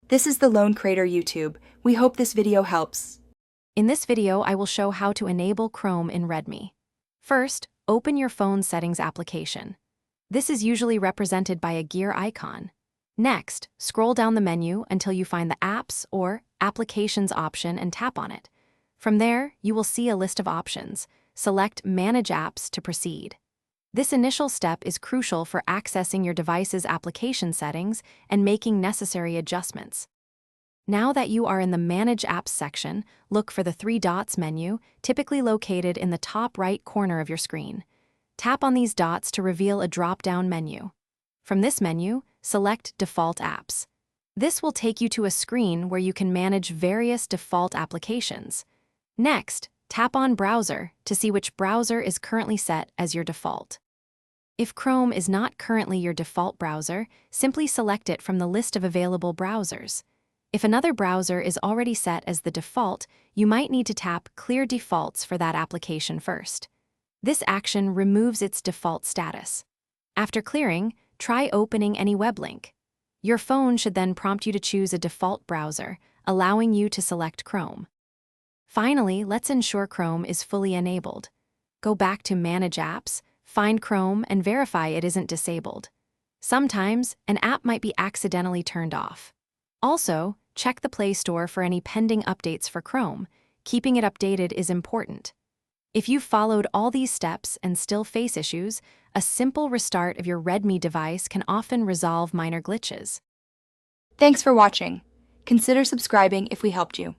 This is the Lone Crater YouTube. We hope this video helps. In this video, I will show how to enable Chrome in Redmi. First, open your phone settings application. This is usually represented by a gear icon. Next, scroll down the menu until you find the Apps or Applications option and tap on it. From there, you will see a list of options. Select Manage Apps to proceed. This initial step is crucial for accessing your device's application settings and making necessary adjustments. Now that you are in the Manage Apps section, look for the three dots menu, typically located in the top right corner of your screen. Tap on these dots to reveal a drop-down menu. From this menu, select Default Apps. This will take you to a screen where you can manage various default applications. Next, tap on Browser to see which browser is currently set as your default. If Chrome is not currently your default browser, simply select it from the list of available browsers. If another browser is already set as the default, you might need to tap Clear Defaults for that application first. This action removes its default status. After clearing, try opening any web link. Your phone should then prompt you to choose a default browser, allowing you to select Chrome. Finally, let's ensure Chrome is fully enabled. Go back to Manage Apps, find Chrome, and verify it isn't disabled. Sometimes, an app might be accidentally turned off. Also, check the Play Store for any pending updates for Chrome. Keeping it updated is important. If you've followed all these steps and still face issues, a simple restart of your Redmi device can often resolve minor glitches. Thanks for watching. Consider subscribing if we helped you.